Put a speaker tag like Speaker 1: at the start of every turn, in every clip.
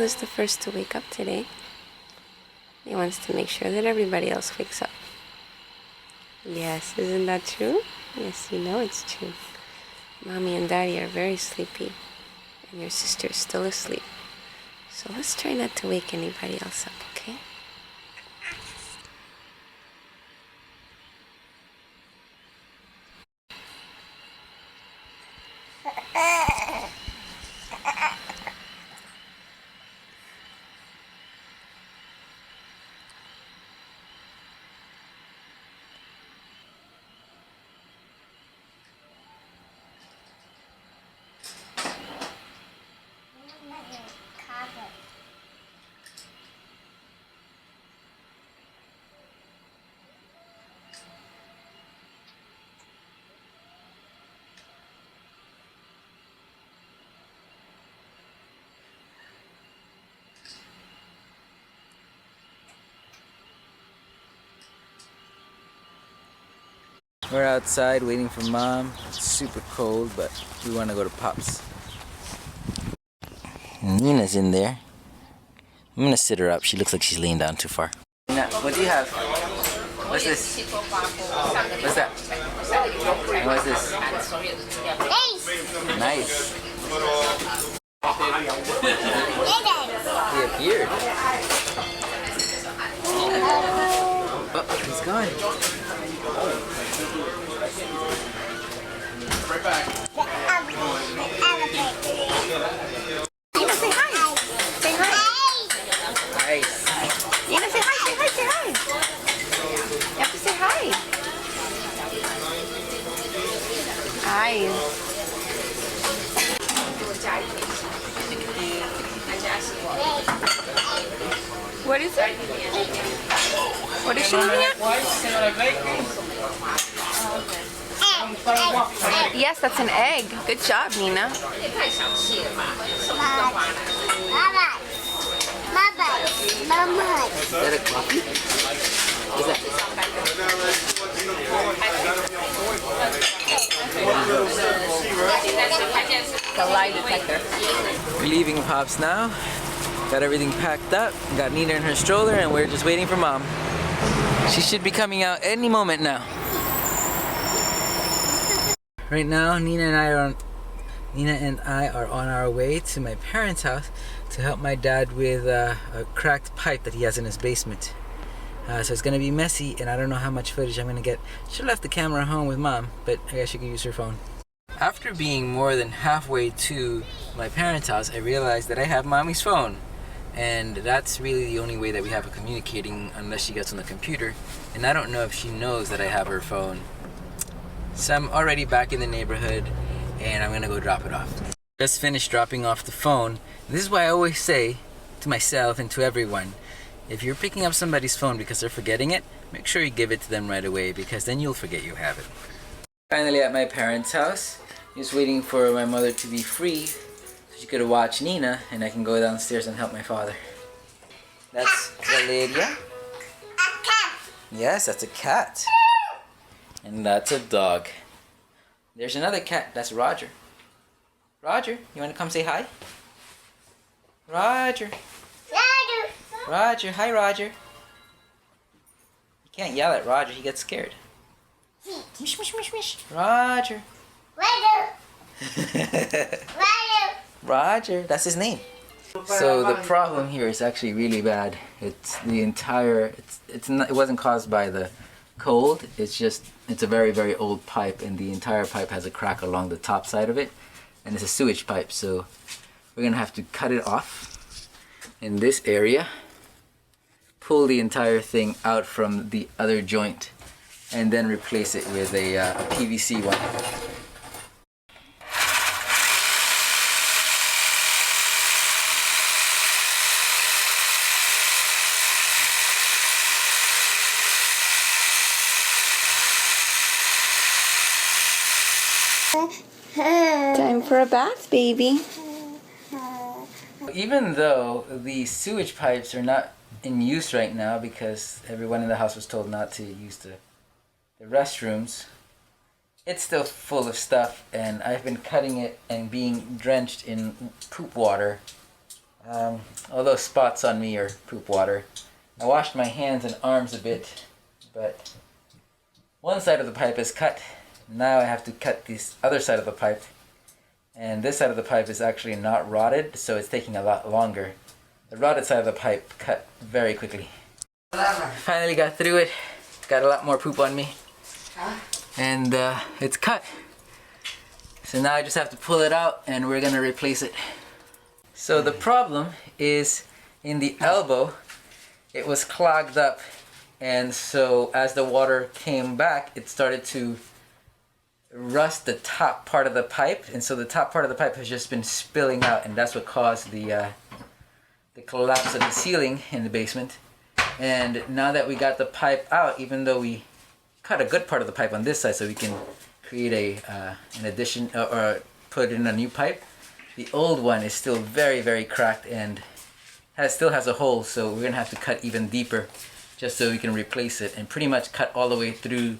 Speaker 1: is the first to wake up today. He wants to make sure that everybody else wakes up. Yes, isn't that true? Yes, you know it's true. Mommy and Daddy are very sleepy, and your sister is still asleep. So let's try not to wake anybody else up, okay?
Speaker 2: We're outside waiting for Mom. It's super cold, but we want to go to Pop's. Nina's in there. I'm gonna sit her up. She looks like she's laying down too far. Nina, what do you have? What's this? What's that? And what's this? Nice. He appeared. Oh, he's gone.
Speaker 3: Right back.
Speaker 1: Nina, say hi. Say hi.
Speaker 2: Nice.
Speaker 1: Nina, say hi, say hi, say hi. You have to say hi. Hi. What is it? What is she looking at? Yes, that's an egg. Good job, Nina.
Speaker 2: Is that a coffee? What's that?
Speaker 1: The lie detector.
Speaker 2: We're leaving Pop's now. Got everything packed up. Got Nina in her stroller, and we're just waiting for Mom. She should be coming out any moment now. Right now, Nina and I are on our way to my parents' house to help my dad with a cracked pipe that he has in his basement. So it's gonna be messy, and I don't know how much footage I'm gonna get. Should have left the camera home with Mom, but I guess she could use her phone. After being more than halfway to my parents' house, I realized that I have Mommy's phone. And that's really the only way that we have of communicating unless she gets on the computer. And I don't know if she knows that I have her phone. So I'm already back in the neighborhood, and I'm gonna go drop it off. Just finished dropping off the phone. This is why I always say to myself and to everyone, if you're picking up somebody's phone because they're forgetting it, make sure you give it to them right away, because then you'll forget you have it. Finally at my parents' house, just waiting for my mother to be free so she could watch Nina, and I can go downstairs and help my father. That's Valeria. Yes, that's a cat. And that's a dog. There's another cat. That's Roger. Roger, you want to come say hi? Roger. Roger. Hi, Roger. You can't yell at Roger. He gets scared. Mish, mish, mish, mish. Roger. Roger. That's his name. So the problem here is actually really bad. It's the entire. It's not. It wasn't caused by the cold. It's just. It's a very, very old pipe, and the entire pipe has a crack along the top side of it, and it's a sewage pipe. So we're gonna have to cut it off in this area, pull the entire thing out from the other joint, and then replace it with a PVC one.
Speaker 1: Time for a bath, baby.
Speaker 2: Even though the sewage pipes are not in use right now because everyone in the house was told not to use the restrooms, it's still full of stuff, and I've been cutting it and being drenched in poop water All those spots on me are poop water. I washed my hands and arms a bit, but one side of the pipe is cut. Now I have to cut this other side of the pipe. And this side of the pipe is actually not rotted, so it's taking a lot longer. The rotted side of the pipe cut very quickly. Finally got through it. Got a lot more poop on me. And it's cut. So now I just have to pull it out and we're gonna replace it. So the problem is in the elbow, it was clogged up. And so as the water came back, it started to rust the top part of the pipe. And so the top part of the pipe has just been spilling out, and that's what caused the collapse of the ceiling in the basement. And now that we got the pipe out, even though we cut a good part of the pipe on this side so we can create an addition or put in a new pipe, the old one is still very, very cracked and still has a hole, so we're gonna have to cut even deeper just so we can replace it and pretty much cut all the way through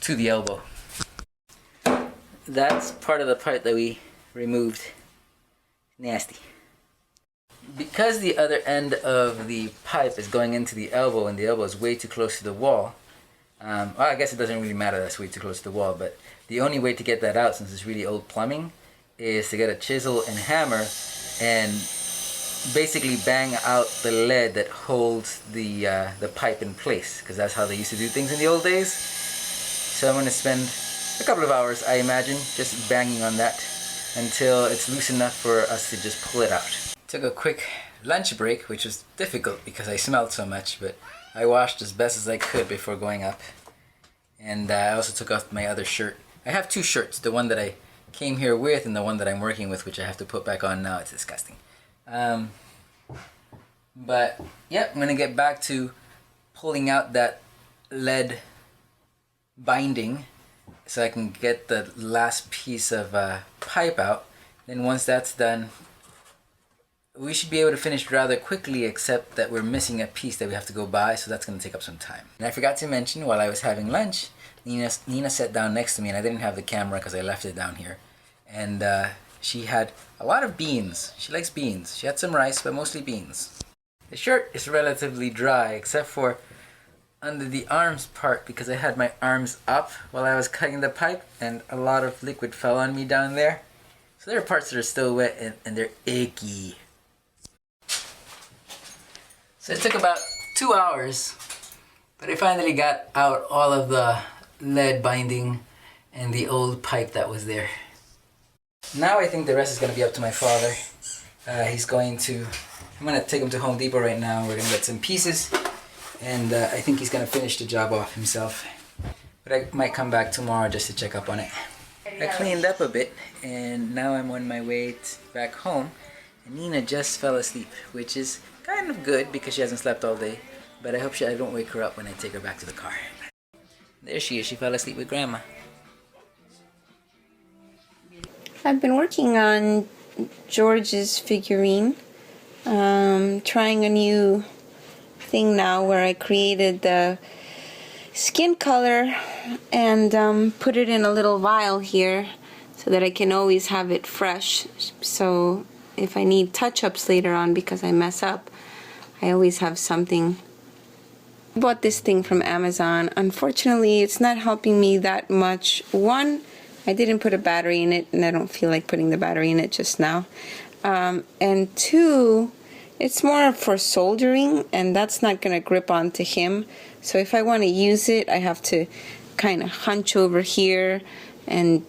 Speaker 2: to the elbow. That's part of the pipe that we removed. Nasty. Because the other end of the pipe is going into the elbow and the elbow is way too close to the wall, well, I guess it doesn't really matter that's way too close to the wall, but the only way to get that out, since it's really old plumbing, is to get a chisel and hammer and basically bang out the lead that holds the pipe in place, because that's how they used to do things in the old days. So I'm going to spend a couple of hours, I imagine, just banging on that until it's loose enough for us to just pull it out. Took a quick lunch break, which was difficult because I smelled so much, but I washed as best as I could before going up. And I also took off my other shirt. I have two shirts, the one that I came here with and the one that I'm working with, which I have to put back on now. It's disgusting. But yeah, I'm gonna get back to pulling out that lead binding so I can get the last piece of pipe out. Then once that's done, we should be able to finish rather quickly, except that we're missing a piece that we have to go buy, so that's going to take up some time. And I forgot to mention, while I was having lunch, Nina sat down next to me, and I didn't have the camera because I left it down here. And she had a lot of beans. She likes beans. She had some rice, but mostly beans. The shirt is relatively dry, except for under the arms part, because I had my arms up while I was cutting the pipe, and a lot of liquid fell on me down there. So there are parts that are still wet, and they're icky. So it took about 2 hours, but I finally got out all of the lead binding and the old pipe that was there. Now I think the rest is going to be up to my father. I'm going to take him to Home Depot right now. We're going to get some pieces, and I think he's going to finish the job off himself. But I might come back tomorrow just to check up on it. I cleaned up a bit, and now I'm on my way back home. And Nina just fell asleep, which is kind of good because she hasn't slept all day. But I hope I don't wake her up when I take her back to the car. There she is. She fell asleep with Grandma.
Speaker 1: I've been working on George's figurine. Trying a new thing now where I created the skin color and put it in a little vial here so that I can always have it fresh. So if I need touch-ups later on because I mess up, I always have something. I bought this thing from Amazon. Unfortunately, it's not helping me that much. One, I didn't put a battery in it, and I don't feel like putting the battery in it just now. And two, it's more for soldering, and that's not going to grip onto him. So if I want to use it, I have to kind of hunch over here, and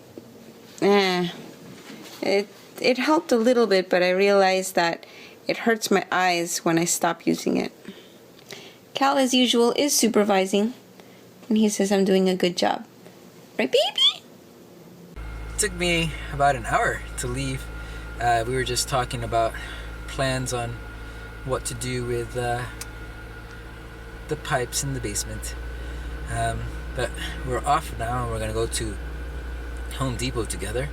Speaker 1: it helped a little bit, but I realized that it hurts my eyes when I stop using it. Cal, as usual, is supervising, and he says I'm doing a good job. Right, baby?
Speaker 2: It took me about an hour to leave. We were just talking about plans on what to do with the pipes in the basement. But we're off now, and we're going to go to Home Depot together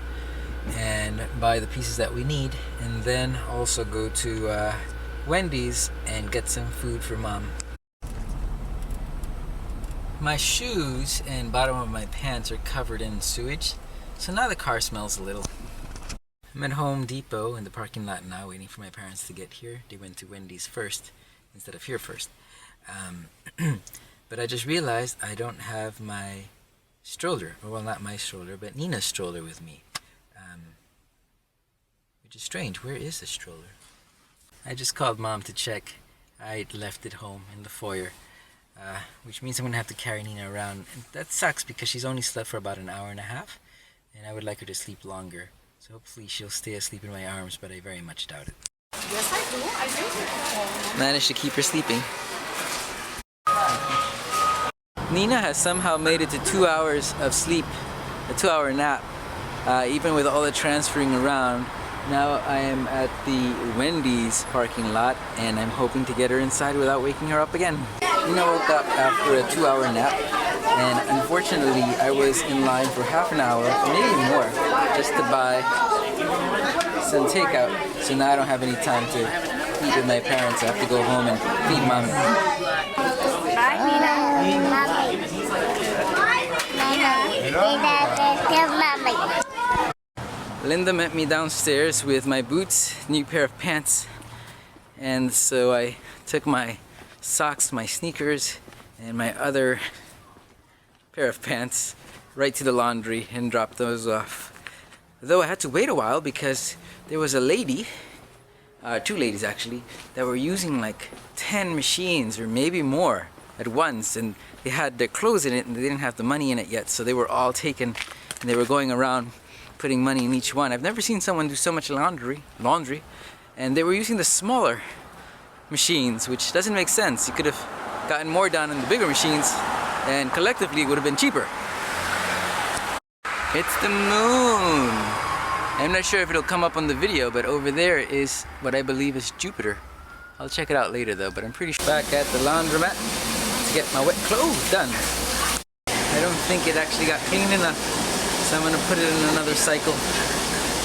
Speaker 2: and buy the pieces that we need, and then also go to Wendy's and get some food for Mom. My shoes and bottom of my pants are covered in sewage, so now the car smells a little. I'm at Home Depot in the parking lot now, waiting for my parents to get here. They went to Wendy's first instead of here first. But I just realized I don't have my stroller. Well, not my stroller, but Nina's stroller with me. Which is strange. Where is the stroller? I just called Mom to check. I left it home in the foyer. Which means I'm going to have to carry Nina around. And that sucks because she's only slept for about an hour and a half. And I would like her to sleep longer. So hopefully she'll stay asleep in my arms, but I very much doubt it.
Speaker 3: Yes, I do. I do.
Speaker 2: Managed to keep her sleeping. Nina has somehow made it to 2 hours of sleep, a 2-hour nap, even with all the transferring around. Now I am at the Wendy's parking lot and I'm hoping to get her inside without waking her up again. Nina woke up after a 2-hour nap and unfortunately I was in line for half an hour, maybe more, just to buy some takeout. So now I don't have any time to eat with my parents. I have to go home and feed Mommy.
Speaker 1: Bye, Nina.
Speaker 2: Linda met me downstairs with my boots, new pair of pants, and so I took my socks, my sneakers, and my other pair of pants right to the laundry and dropped those off. Though I had to wait a while because there was a lady, 2 ladies actually, that were using like 10 machines or maybe more at once, and they had their clothes in it and they didn't have the money in it yet, so they were all taken and they were going around putting money in each one. I've never seen someone do so much laundry, and they were using the smaller machines, which doesn't make sense. You could have gotten more done in the bigger machines and collectively it would have been cheaper. It's the moon! I'm not sure if it'll come up on the video, but over there is what I believe is Jupiter. I'll check it out later though, but I'm pretty sure. Back at the laundromat to get my wet clothes done. I don't think it actually got clean enough, so I'm gonna put it in another cycle.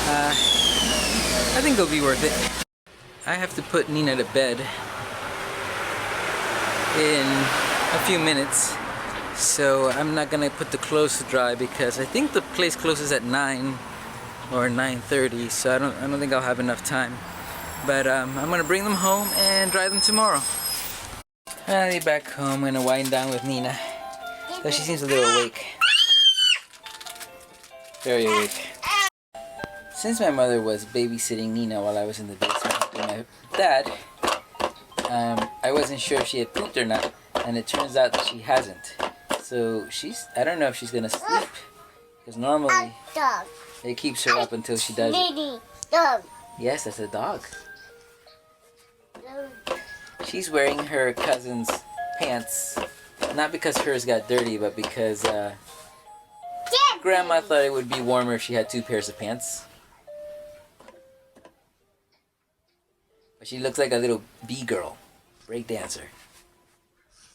Speaker 2: I think it'll be worth it. I have to put Nina to bed in a few minutes, so I'm not gonna put the clothes to dry because I think the place closes at 9 or 9:30, so I don't think I'll have enough time. But I'm gonna bring them home and dry them tomorrow. Finally back home, I'm gonna wind down with Nina, though she seems a little awake. Very awake. Since my mother was babysitting Nina while I was in the basement with my dad, I wasn't sure if she had pooped or not, and it turns out that she hasn't. So I don't know if she's gonna sleep, because normally it keeps her up until she does it.
Speaker 3: Dog.
Speaker 2: Yes, that's a dog. She's wearing her cousin's pants, not because hers got dirty, but because Grandma thought it would be warmer if she had 2 pairs of pants. But she looks like a little bee girl, break dancer,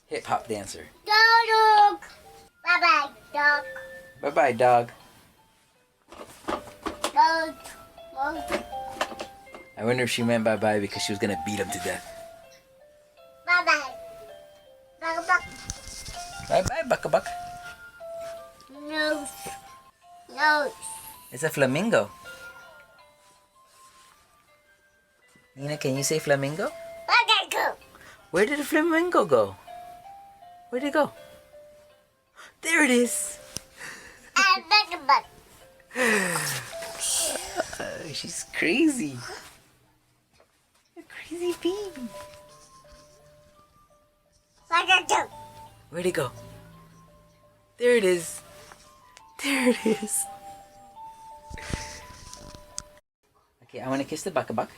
Speaker 2: hip hop dancer.
Speaker 3: Dog. Bye-bye, dog.
Speaker 2: Bye-bye, dog.
Speaker 3: Dog.
Speaker 2: I wonder if she meant bye-bye because she was gonna beat him to death.
Speaker 3: Bye-bye. Bye-bye.
Speaker 2: Bye-bye, Buck-a-Buck.
Speaker 3: Nose. Nose.
Speaker 2: It's a flamingo. Nina, can you say flamingo?
Speaker 3: Go.
Speaker 2: Where did the flamingo go? Where'd it go? There it is.
Speaker 3: Bye-bye.
Speaker 2: She's crazy. A crazy baby.
Speaker 3: Bye-bye.
Speaker 2: Where'd it go? There it is. There it is. Okay, I want to kiss the buck-a-buck.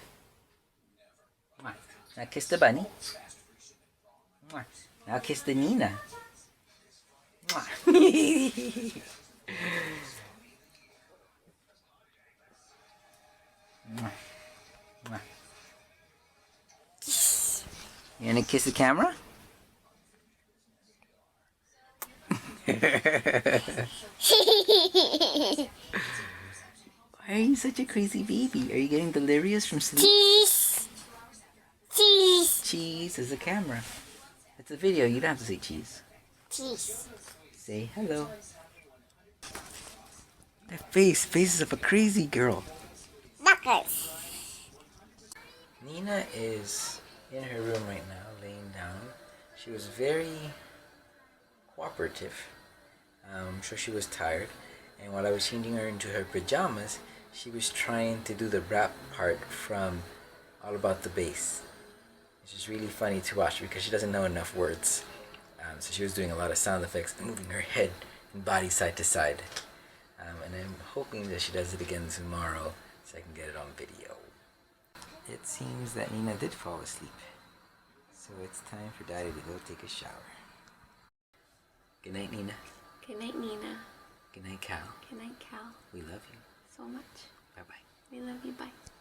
Speaker 2: Now kiss the bunny. Now kiss the Nina. You gonna kiss the camera? Why are you such a crazy baby? Are you getting delirious from sleep?
Speaker 3: Cheese. Cheese.
Speaker 2: Cheese is a camera. It's a video. You don't have to say cheese.
Speaker 3: Cheese.
Speaker 2: Say hello. That face, faces of a crazy girl.
Speaker 3: Nah. Yes.
Speaker 2: Nina is in her room right now, laying down. She was very cooperative. I'm sure she was tired. And while I was changing her into her pajamas, she was trying to do the rap part from All About the Bass. Which is really funny to watch because she doesn't know enough words. So she was doing a lot of sound effects and moving her head and body side to side. And I'm hoping that she does it again tomorrow so I can get it on video. It seems that Nina did fall asleep. So it's time for Daddy to go take a shower. Good night, Nina.
Speaker 1: Good night, Nina.
Speaker 2: Good night, Cal.
Speaker 1: Good night, Cal.
Speaker 2: We love you.
Speaker 1: So much.
Speaker 2: Bye-bye.
Speaker 1: We love you. Bye.